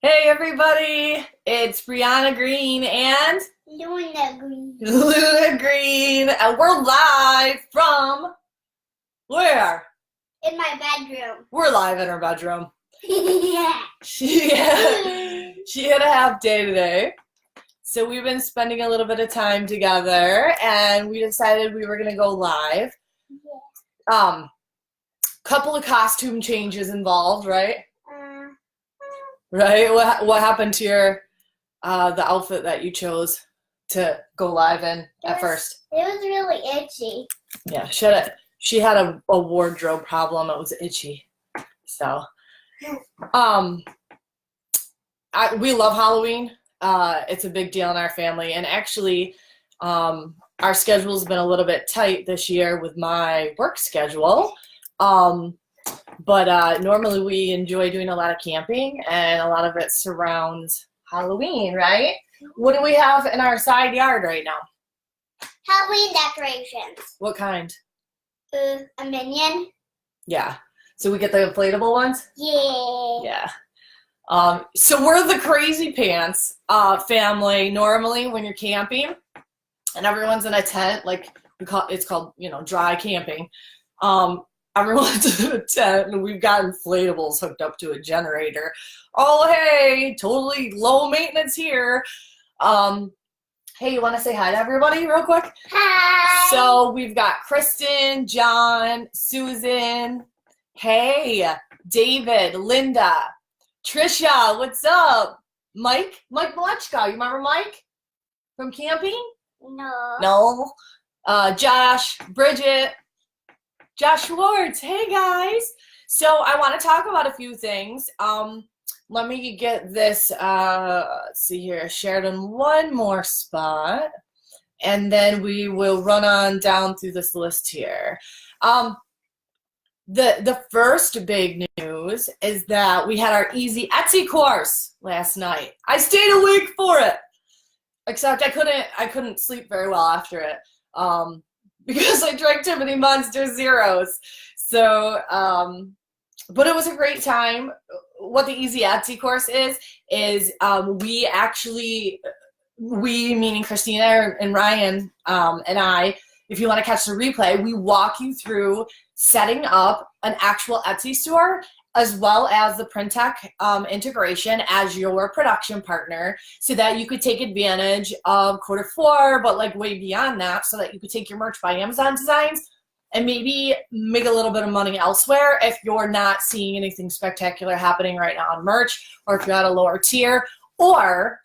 Hey everybody, it's Brianna Green and Luna Green. Luna Green, and we're live from where? In my bedroom. We're live in her bedroom. Yeah. She had a half day today, so we've been spending a little bit of time together, and we decided we were gonna go live. Yeah. Couple of costume changes involved, right? Right? What happened to your the outfit that you chose to go live in at first? It was really itchy. Yeah, she had a wardrobe problem. It was itchy. So, we love Halloween. It's a big deal in our family, and actually, our schedule's been a little bit tight this year with my work schedule. But normally we enjoy doing a lot of camping, and a lot of it surrounds Halloween, right? What do we have in our side yard right now? Halloween decorations. What kind? A minion. Yeah. So we get the inflatable ones? Yeah. Yeah. So we're the Crazy Pants family normally when you're camping, and everyone's in a tent, like it's called, dry camping. Everyone's in a tent, and we've got inflatables hooked up to a generator. Oh, hey, totally low maintenance here. Hey, you want to say hi to everybody real quick? Hi. So we've got Kristen, John, Susan, hey, David, Linda, Trisha, what's up? Mike Malechka, you remember Mike from camping? No. No. Josh, Bridget, Josh Schwartz, hey guys. So I want to talk about a few things. Let me get this, let's see here, shared in one more spot, and then we will run on down through this list here. The first big news is that we had our easy Etsy course last night. I stayed awake for it, except I couldn't sleep very well after it. Because I drank too many Monster Zeros. So, but it was a great time. What the Easy Etsy course is we meaning Christina and Ryan and I, if you want to catch the replay, we walk you through setting up an actual Etsy store as well as the PRINTECH integration as your production partner, so that you could take advantage of Q4, but like way beyond that, so that you could take your merch by Amazon designs and maybe make a little bit of money elsewhere if you're not seeing anything spectacular happening right now on merch, or if you're at a lower tier, or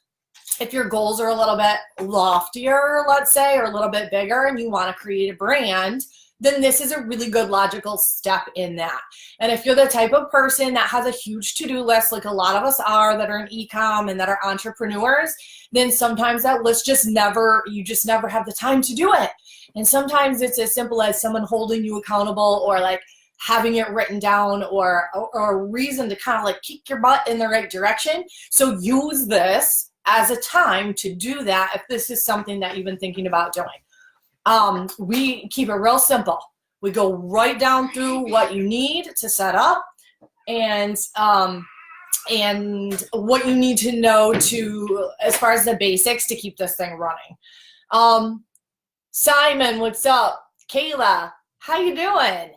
if your goals are a little bit loftier, let's say, or a little bit bigger, and you want to create a brand, then this is a really good logical step in that. And if you're the type of person that has a huge to-do list, like a lot of us are that are in e-com and that are entrepreneurs, then sometimes that list you just never have the time to do it. And sometimes it's as simple as someone holding you accountable, or like having it written down, or a reason to kind of like kick your butt in the right direction. So use this as a time to do that if this is something that you've been thinking about doing. We keep it real simple. We go right down through what you need to set up, and what you need to know to, as far as the basics, to keep this thing running. Simon, what's up? Kayla, how you doing?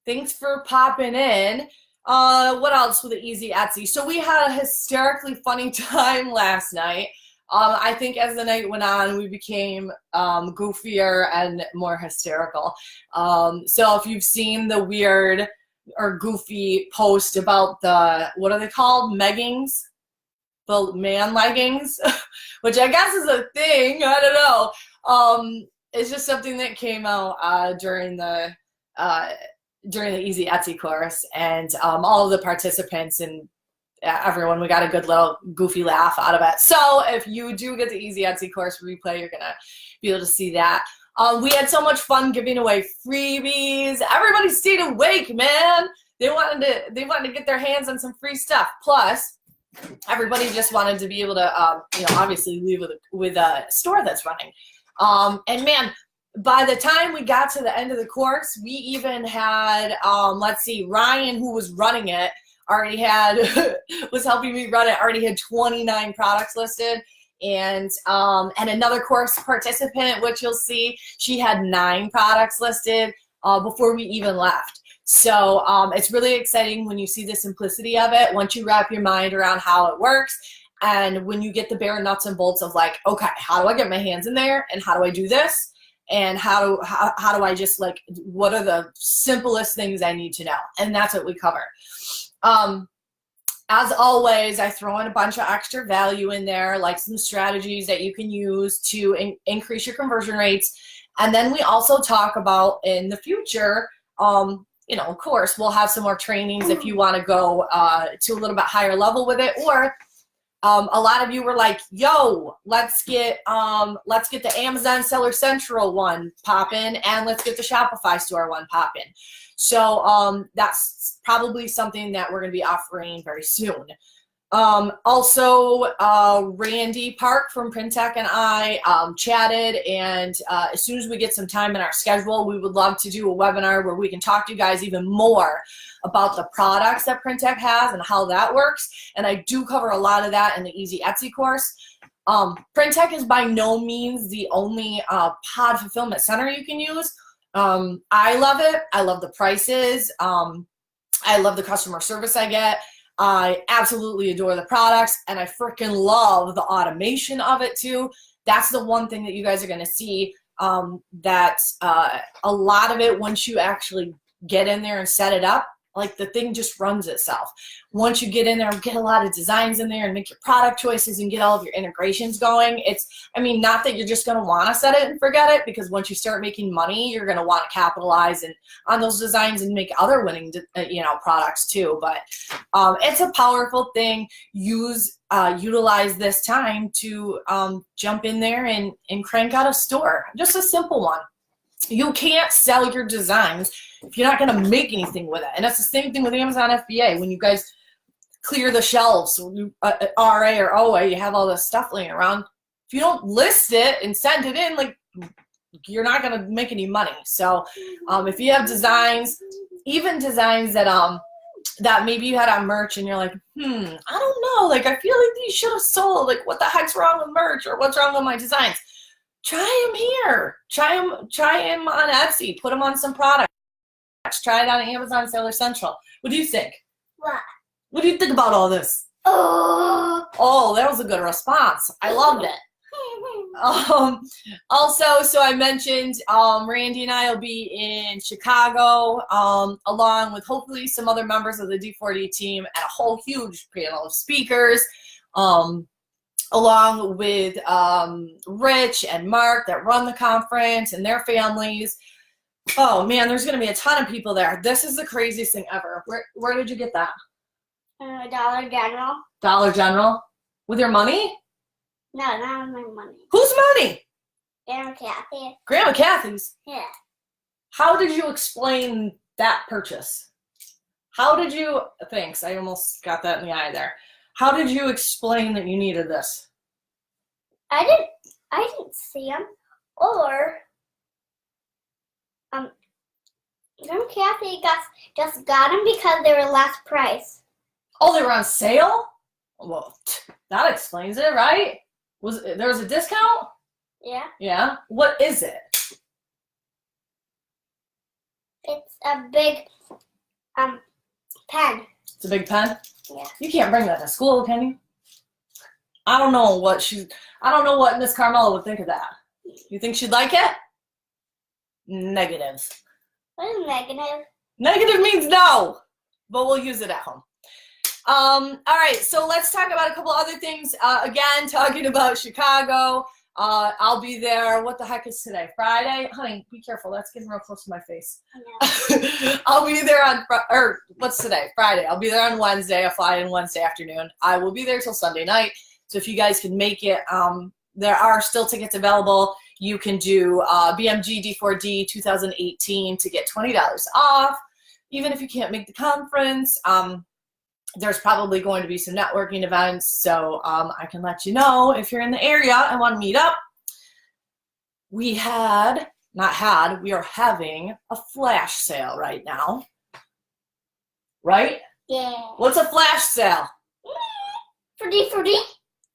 Thanks for popping in. What else with the Easy Etsy? So we had a hysterically funny time last night. I think as the night went on, we became goofier and more hysterical. So if you've seen the weird or goofy post about the, what are they called? Meggings? The man leggings? Which I guess is a thing. I don't know. It's just something that came out during the Easy Etsy course, and all of the participants and everyone, we got a good little goofy laugh out of it. So if you do get the Easy Etsy course replay, you're gonna be able to see that. We had so much fun giving away freebies. Everybody stayed awake, man. They wanted to get their hands on some free stuff. Plus, everybody just wanted to be able to, obviously leave with a store that's running. And man, by the time we got to the end of the course, we even had, let's see, Ryan, who was running it, already had, was helping me run it, already had 29 products listed. And another course participant, which you'll see, she had 9 products listed before we even left. So it's really exciting when you see the simplicity of it, once you wrap your mind around how it works, and when you get the bare nuts and bolts of like, okay, how do I get my hands in there, and how do I do this, and how do I just like, what are the simplest things I need to know? And that's what we cover. As always, I throw in a bunch of extra value in there, like some strategies that you can use to increase your conversion rates. And then we also talk about, in the future, you know, of course, we'll have some more trainings if you want to go to a little bit higher level with it. Or a lot of you were like, yo, let's get the Amazon Seller Central one poppin', and let's get the Shopify store one poppin'. So that's probably something that we're going to be offering very soon. Also, Randy Park from PRINTECH and I chatted, and as soon as we get some time in our schedule, we would love to do a webinar where we can talk to you guys even more about the products that PRINTECH has and how that works. And I do cover a lot of that in the Easy Etsy course. PRINTECH is by no means the only pod fulfillment center you can use. I love it. I love the prices. I love the customer service I get. I absolutely adore the products, and I freaking love the automation of it too. That's the one thing that you guys are going to see, that a lot of it, once you actually get in there and set it up, like the thing just runs itself. Once you get in there and get a lot of designs in there and make your product choices and get all of your integrations going, it's, I mean, not that you're just going to want to set it and forget it, because once you start making money, you're going to want to capitalize on those designs and make other winning, you know, products too. But it's a powerful thing. Utilize this time to jump in there and crank out a store, just a simple one. You can't sell your designs if you're not going to make anything with it. And that's the same thing with Amazon FBA. When you guys clear the shelves, RA or OA, you have all this stuff laying around. If you don't list it and send it in, like, you're not going to make any money. So if you have designs, even designs that that maybe you had on merch and you're like, I don't know, like, I feel like these should have sold. Like, what the heck's wrong with merch, or what's wrong with my designs? Try them here. Try them on Etsy. Put them on some products. Try it on Amazon Seller Central. What do you think? What? What do you think about all this? Oh, that was a good response. I loved it. Also, so I mentioned Randy and I will be in Chicago, along with hopefully some other members of the D4D team, and a whole huge panel of speakers. Along with Rich and Mark that run the conference and their families. Oh man, there's going to be a ton of people there. This is the craziest thing ever. Where did you get that? Dollar General. Dollar General? With your money? No, not with my money. Whose money? Grandma Kathy. Grandma Kathy's? Yeah. How did you explain that purchase? How did you, thanks, I almost got that in the eye there. How did you explain that you needed this? I didn't see them, or Grandma Kathy just got them because they were last price. Oh, they were on sale? Well, that explains it, right? There was a discount? Yeah. Yeah. What is it? It's a big pen. It's a big pen? Yeah. You can't bring that to school, can you? I don't know what Miss Carmela would think of that. You think she'd like it? Negative. What is negative? Negative means no, but we'll use it at home. All right, so let's talk about a couple other things. Again, talking about Chicago. I'll be there. What the heck is today? Friday? Honey, be careful. That's getting real close to my face. I'll be there on, or what's today? Friday. I'll be there on Wednesday. I fly in Wednesday afternoon. I will be there till Sunday night. So if you guys can make it, there are still tickets available. You can do BMG D4D 2018 to get $20 off. Even if you can't make the conference, there's probably going to be some networking events, so I can let you know if you're in the area and want to meet up. We are having a flash sale right now. Right? Yeah. What's a flash sale? For D4D?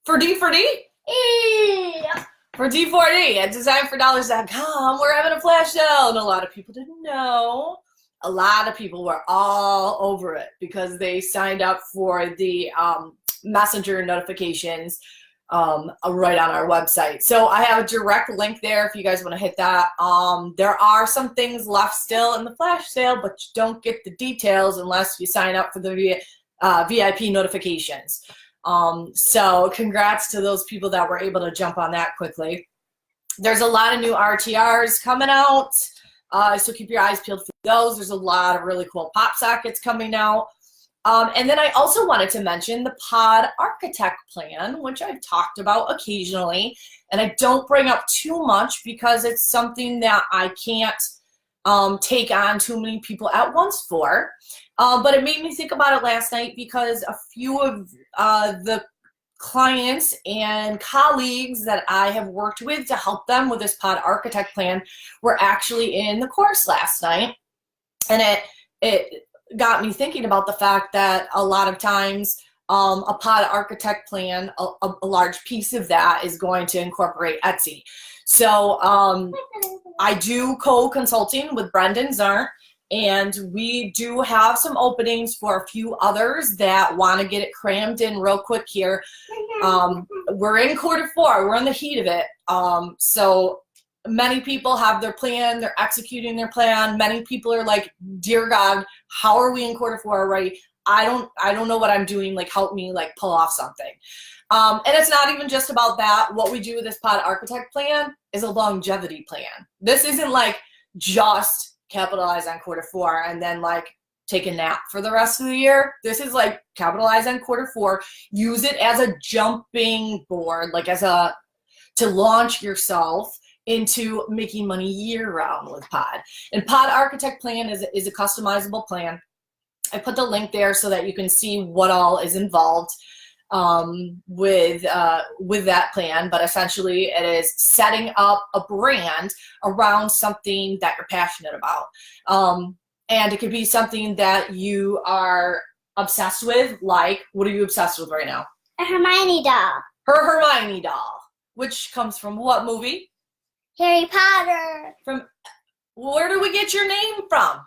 For D4D? Yeah. For D4D at designfordollars.com, we're having a flash sale, and a lot of people didn't know. A lot of people were all over it because they signed up for the messenger notifications right on our website. So I have a direct link there if you guys want to hit that. There are some things left still in the flash sale, but you don't get the details unless you sign up for the VIP notifications. So congrats to those people that were able to jump on that quickly. There's a lot of new RTRs coming out, so keep your eyes peeled for those. There's a lot of really cool pop sockets coming out. And then I also wanted to mention the Pod Architect Plan, which I've talked about occasionally, and I don't bring up too much because it's something that I can't take on too many people at once for. But it made me think about it last night because a few of the clients and colleagues that I have worked with to help them with this Pod Architect Plan were actually in the course last night. And it got me thinking about the fact that a lot of times a Pod Architect Plan, a large piece of that is going to incorporate Etsy. So I do co-consulting with Brendan Zarnt, and we do have some openings for a few others that want to get it crammed in real quick here. We're in quarter 4. We're in the heat of it. So many people have their plan. They're executing their plan. Many people are like, dear God, how are we in quarter 4 already? I don't know what I'm doing. Like, help me, like, pull off something. And it's not even just about that. What we do with this Pod Architect Plan is a longevity plan. This isn't like just capitalize on quarter 4 and then like take a nap for the rest of the year. This is like capitalize on quarter 4, use it as a jumping board, like to launch yourself into making money year round with Pod. And Pod Architect Plan is a customizable plan. I put the link there so that you can see what all is involved with that plan, but essentially it is setting up a brand around something that you're passionate about. And it could be something that you are obsessed with, like, what are you obsessed with right now? A Hermione doll. Her Hermione doll, which comes from what movie? Harry Potter. From, where do we get your name from?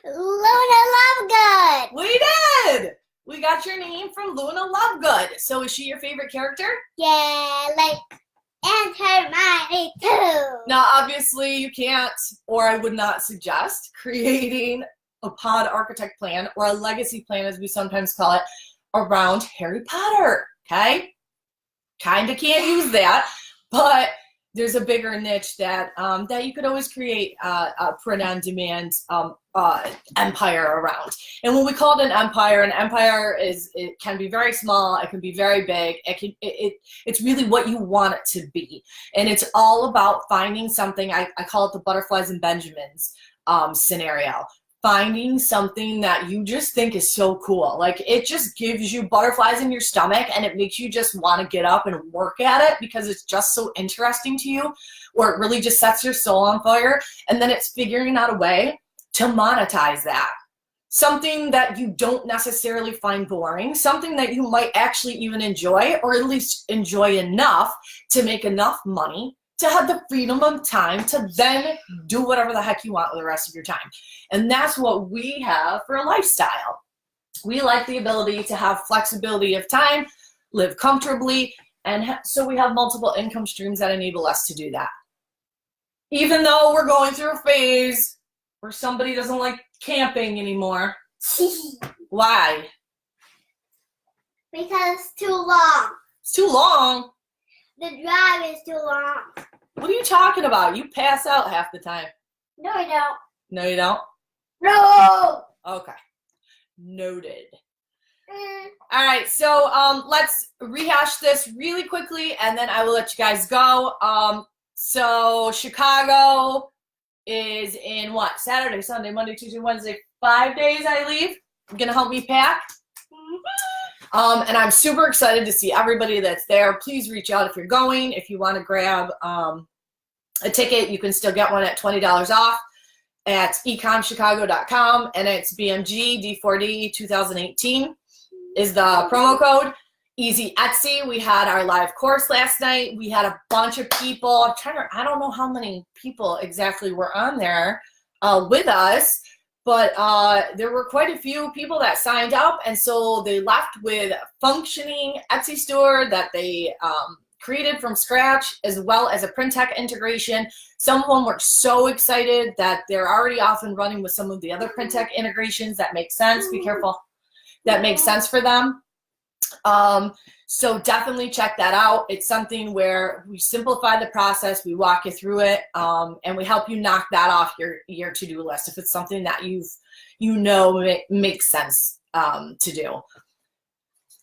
Luna Lovegood. We did! We got your name from Luna Lovegood. So is she your favorite character? Yeah, like, and Hermione too. Now, obviously, you can't, or I would not suggest, creating a Pod Architect Plan or a legacy plan, as we sometimes call it, around Harry Potter, okay? Kind of can't use that, but there's a bigger niche that that you could always create a print-on-demand empire around. And when we call it an empire it can be very small, it can be very big, it's really what you want it to be. And it's all about finding something, I call it the butterflies and Benjamins scenario. Finding something that you just think is so cool. Like, it just gives you butterflies in your stomach and it makes you just want to get up and work at it because it's just so interesting to you, or it really just sets your soul on fire. And then it's figuring out a way to monetize that. Something that you don't necessarily find boring, something that you might actually even enjoy, or at least enjoy enough to make enough money to have the freedom of time to then do whatever the heck you want with the rest of your time. And that's what we have for a lifestyle. We like the ability to have flexibility of time, live comfortably, and so we have multiple income streams that enable us to do that. Even though we're going through a phase where somebody doesn't like camping anymore. Why? Because it's too long. It's too long. The drive is too long. What are you talking about? You pass out half the time. No, I don't. No, you don't? No! Okay. Noted. All right, so let's rehash this really quickly, and then I will let you guys go. So Chicago is in what? Saturday, Sunday, Monday, Tuesday, Wednesday, 5 days I leave. You're going to help me pack? And I'm super excited to see everybody that's there. Please reach out if you're going. If you want to grab a ticket, you can still get one at $20 off. at ecomChicago.com, and it's BMG D4D 2018 is the promo code. Easy Etsy. We had our live course last night. We had a bunch of people. I don't know how many people exactly were on there with us, but there were quite a few people that signed up, and so they left with a functioning Etsy store that they created from scratch, as well as a PRINTECH integration. Some of them were so excited that they're already off and running with some of the other PRINTECH integrations that make sense. Be careful. That makes sense for them. So definitely check that out. It's something where we simplify the process, we walk you through it, and we help you knock that off your to-do list if it's something that makes sense to do.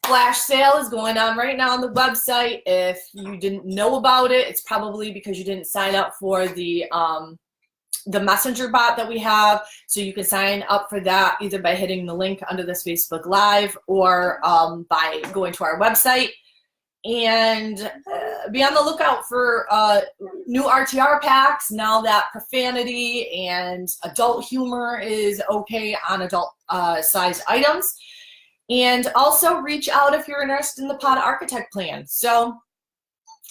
Flash sale is going on right now on the website. If you didn't know about it, it's probably because you didn't sign up for the messenger bot that we have. So you can sign up for that either by hitting the link under this Facebook Live or by going to our website. And be on the lookout for new RTR packs now that profanity and adult humor is okay on adult size items. And also reach out if you're interested in the Pod Architect plan. So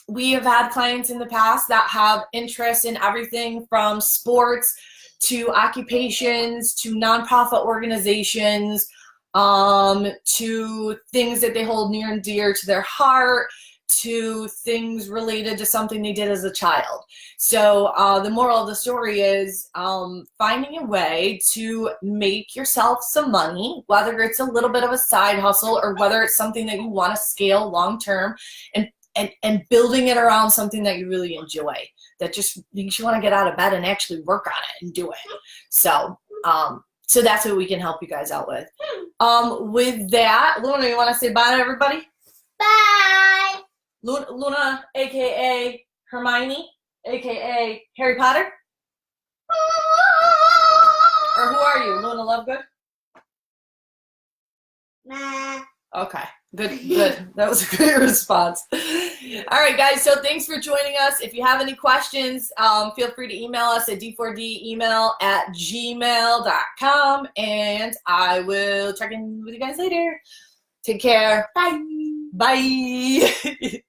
we have had clients in the past that have interest in everything from sports to occupations to nonprofit organizations, to things that they hold near and dear to their heart, to things related to something they did as a child. So the moral of the story is finding a way to make yourself some money, whether it's a little bit of a side hustle or whether it's something that you want to scale long term, and building it around something that you really enjoy, that just makes you want to get out of bed and actually work on it and do it. So so that's what we can help you guys out with. With that, Luna, you want to say bye to everybody? Bye. Luna, aka Hermione, aka Harry Potter? Or who are you, Luna Lovegood? Nah. Okay, good. That was a good response. All right, guys, so thanks for joining us. If you have any questions, feel free to email us at d4demail@gmail.com, and I will check in with you guys later. Take care. Bye. Bye.